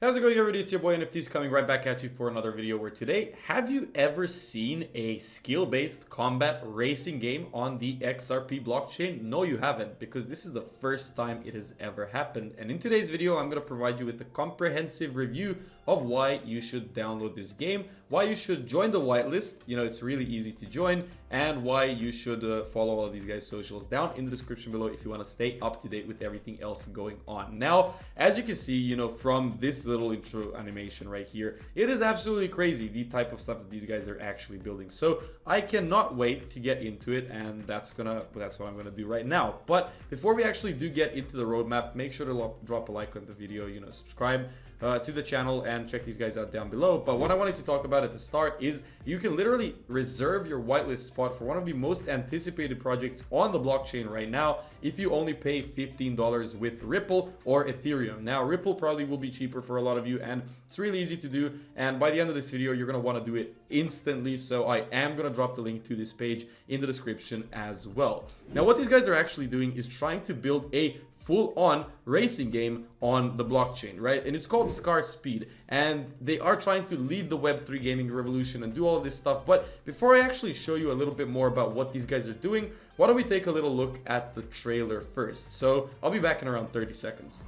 How's it going, everybody? It's your boy NFTs coming right back at you for another video where today, have you ever seen a skill-based combat racing game on the XRP blockchain? No, you haven't, because this is the first time it has ever happened. And in today's video, I'm going to provide you with a comprehensive review of why you should download this game, why you should join the whitelist, it's really easy to join, and why you should follow all of these guys' socials down in the description below if you want to stay up to date with everything else going on. Now, as you can see, from this little intro animation right here, it is absolutely crazy the type of stuff that these guys are actually building. So I cannot wait to get into it, and that's what I'm gonna do right now. But before we actually do get into the roadmap, make sure to drop a like on the video, subscribe to the channel and check these guys out down below. But what I wanted to talk about at the start is you can literally reserve your whitelist spot for one of the most anticipated projects on the blockchain right now if you only pay $15 with Ripple or Ethereum. Now, Ripple probably will be cheaper for a lot of you, and it's really easy to do, and by the end of this video you're going to want to do it instantly, so I am going to drop the link to this page in the description as well. Now, what these guys are actually doing is trying to build a full-on racing game on the blockchain, right? And it's called Scarspeed, and they are trying to lead the Web3 gaming revolution and do all of this stuff. But before I actually show you a little bit more about what these guys are doing, why don't we take a little look at the trailer first? So I'll be back in around 30 seconds.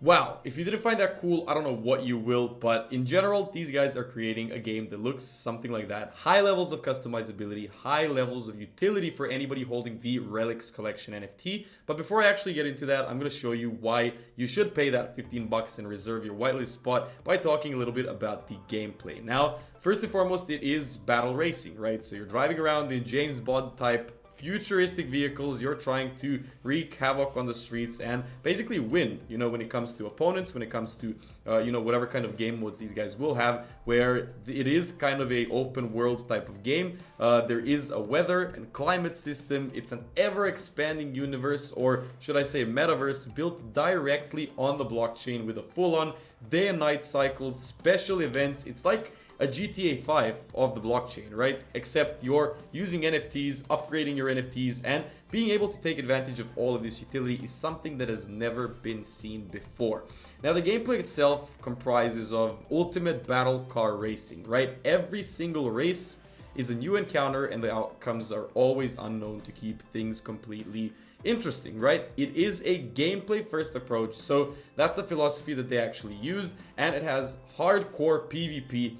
Wow, if you didn't find that cool, I don't know what you will, but in general, these guys are creating a game that looks something like that. High levels of customizability, high levels of utility for anybody holding the Relics Collection NFT. But before I actually get into that, I'm going to show you why you should pay that 15 bucks and reserve your whitelist spot by talking a little bit about the gameplay. Now, first and foremost, it is battle racing, right? So you're driving around in James Bond type futuristic vehicles. You're trying to wreak havoc on the streets and basically win, when it comes to opponents, when it comes to whatever kind of game modes these guys will have, where it is kind of a open world type of game. There is a weather and climate system. It's an ever expanding universe, or should I say metaverse, built directly on the blockchain with a full-on day and night cycles, special events. It's like a GTA 5 of the blockchain, right? Except you're using NFTs, upgrading your NFTs, and being able to take advantage of all of this utility is something that has never been seen before. Now, the gameplay itself comprises of ultimate battle car racing, right? Every single race is a new encounter, and the outcomes are always unknown to keep things completely interesting, right? It is a gameplay first approach, so that's the philosophy that they actually used, and it has hardcore PvP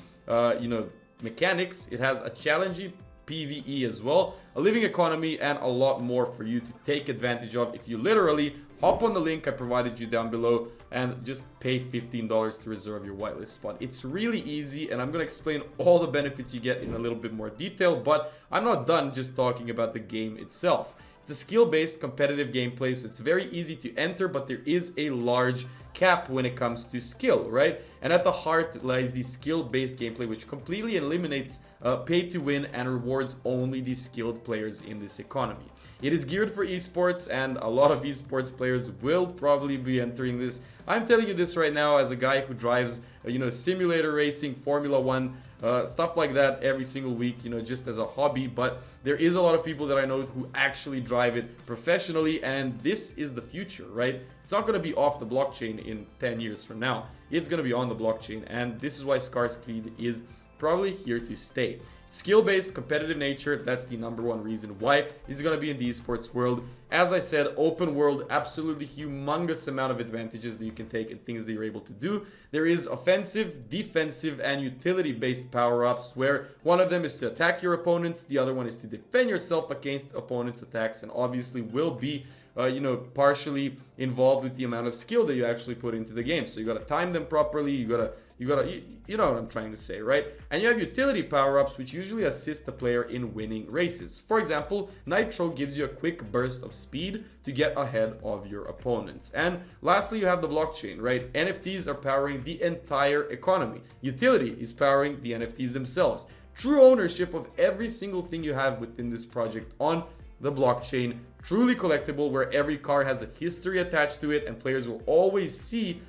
mechanics. It has a challenging PvE as well, a living economy, and a lot more for you to take advantage of if you literally hop on the link I provided you down below and just pay $15 to reserve your whitelist spot. It's really easy, and I'm going to explain all the benefits you get in a little bit more detail, but I'm not done just talking about the game itself. It's a skill-based competitive gameplay, so it's very easy to enter, but there is a large cap when it comes to skill, right? And at the heart lies the skill-based gameplay, which completely eliminates pay to win and rewards only the skilled players in this economy. It is geared for esports, and a lot of esports players will probably be entering this. I'm telling you this right now as a guy who drives, simulator racing, Formula 1, stuff like that every single week, just as a hobby. But there is a lot of people that I know who actually drive it professionally, and this is the future, right? It's not going to be off the blockchain in 10 years from now. It's going to be on the blockchain, and this is why Scarspeed is probably here to stay. Skill-based competitive nature, that's the #1 reason why it's going to be in the esports world. As I said, open world, absolutely humongous amount of advantages that you can take and things that you're able to do. There is offensive, defensive, and utility-based power-ups, where one of them is to attack your opponents, the other one is to defend yourself against opponents' attacks, and obviously will be partially involved with the amount of skill that you actually put into the game. So you got to time them properly, you got to you know what I'm trying to say, right? And you have utility power-ups, which usually assist the player in winning races. For example, Nitro gives you a quick burst of speed to get ahead of your opponents. And lastly, you have the blockchain, right? NFTs are powering the entire economy. Utility is powering the NFTs themselves. True ownership of every single thing you have within this project on the blockchain. Truly collectible, where every car has a history attached to it, and players will always see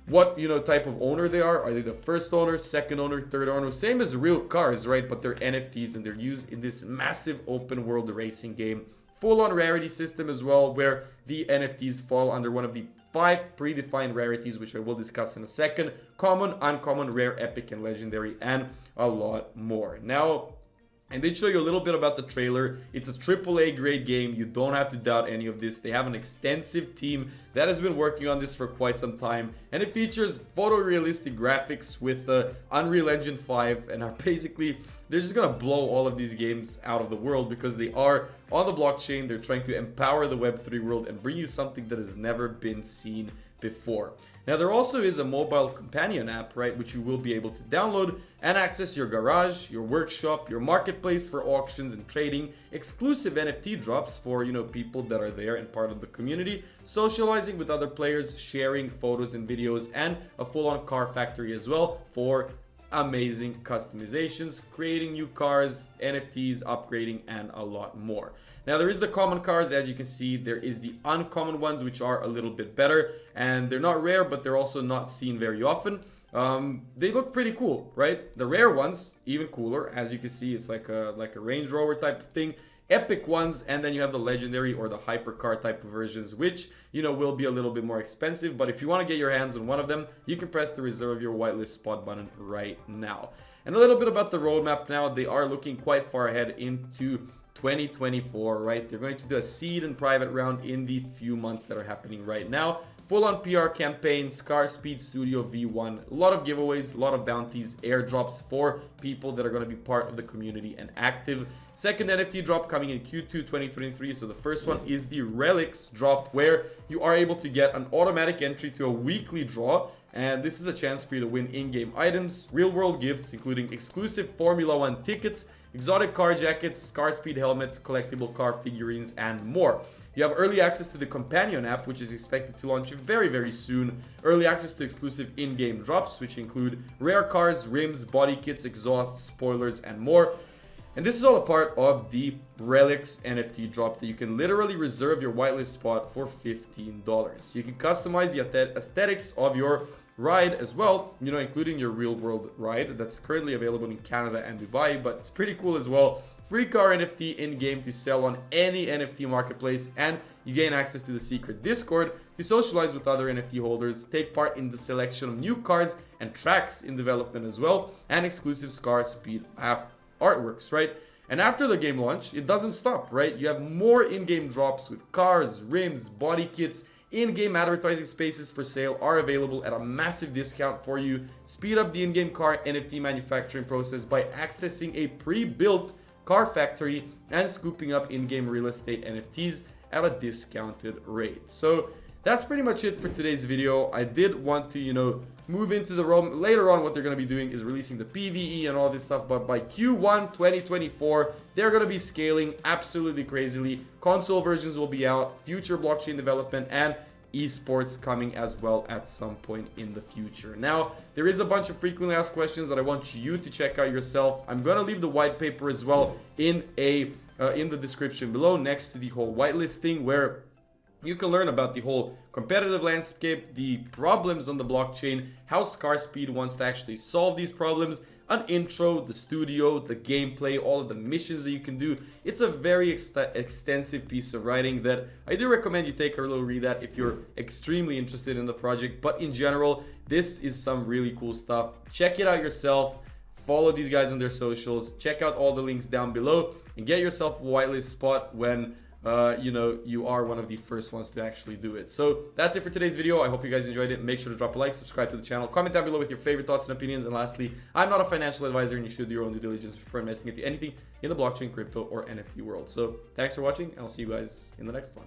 what, you know, type of owner they are. Are they the first owner, second owner, third owner? Same as real cars, right? But they're NFTs, and they're used in this massive open world racing game. Full-on rarity system as well, where the NFTs fall under one of the 5 predefined rarities, which I will discuss in a second: common, uncommon, rare, epic, and legendary, and a lot more. Now, I did show you a little bit about the trailer. It's a AAA grade game. You don't have to doubt any of this. They have an extensive team that has been working on this for quite some time, and it features photorealistic graphics with Unreal Engine 5, and are basically, they're just gonna blow all of these games out of the world because they are on the blockchain. They're trying to empower the Web3 world and bring you something that has never been seen before. Now, there also is a mobile companion app, right, which you will be able to download and access your garage, your workshop, your marketplace for auctions and trading, exclusive NFT drops for, you know, people that are there and part of the community, socializing with other players, sharing photos and videos, and a full-on car factory as well for amazing customizations, creating new cars, NFTs, upgrading, and a lot more. Now, there is the common cars. As you can see, there is the uncommon ones, which are a little bit better, and they're not rare, but they're also not seen very often. They look pretty cool, right? The rare ones, even cooler. As you can see, it's like a Range Rover type of thing. Epic ones, and then you have the legendary or the hypercar type of versions, which, you know, will be a little bit more expensive. But if you want to get your hands on one of them, you can press the reserve your whitelist spot button right now. And a little bit about the roadmap now. They are looking quite far ahead into 2024, right? They're going to do a seed and private round in the few months that are happening right now. Full-on PR campaign, Scarspeed Studio V1, a lot of giveaways, a lot of bounties, airdrops for people that are going to be part of the community and active. Second NFT drop coming in Q2 2023. So the first one is the Relics drop, where you are able to get an automatic entry to a weekly draw. And this is a chance for you to win in-game items, real-world gifts, including exclusive Formula 1 tickets, exotic car jackets, Scarspeed helmets, collectible car figurines, and more. You have early access to the companion app, which is expected to launch very, very soon. Early access to exclusive in-game drops, which include rare cars, rims, body kits, exhausts, spoilers, and more. And this is all a part of the Relics NFT drop that you can literally reserve your whitelist spot for $15. You can customize the aesthetics of your ride as well, you know, including your real world ride that's currently available in Canada and Dubai, but it's pretty cool as well. Free car NFT in-game to sell on any NFT marketplace, and you gain access to the secret Discord to socialize with other NFT holders, take part in the selection of new cars and tracks in development as well, and exclusive Scarspeed artworks, right? And after the game launch, it doesn't stop, right? You have more in-game drops with cars, rims, body kits. In-game advertising spaces for sale are available at a massive discount for you. Speed up the in-game car NFT manufacturing process by accessing a pre-built car factory and scooping up in-game real estate NFTs at a discounted rate. So that's pretty much it for today's video. I did want to, you know, move into the realm. Later on, what they're going to be doing is releasing the PvE and all this stuff, but by Q1 2024 they're going to be scaling absolutely crazily. Console versions will be out, future blockchain development, and esports coming as well at some point in the future. Now, there is a bunch of frequently asked questions that I want you to check out yourself. I'm going to leave the white paper as well in the description below, next to the whole whitelist thing, where you can learn about the whole competitive landscape, the problems on the blockchain, how Scarspeed wants to actually solve these problems, an intro, the studio, the gameplay, all of the missions that you can do. It's a very extensive piece of writing that I do recommend you take a little read at if you're extremely interested in the project. But in general, this is some really cool stuff. Check it out yourself. Follow these guys on their socials. Check out all the links down below and get yourself a whitelist spot when you know, you are one of the first ones to actually do it. So that's it for today's video. I hope you guys enjoyed it. Make sure to drop a like, subscribe to the channel, comment down below with your favorite thoughts and opinions. And lastly, I'm not a financial advisor, and you should do your own due diligence before investing into anything in the blockchain, crypto, or NFT world. So thanks for watching, and I'll see you guys in the next one.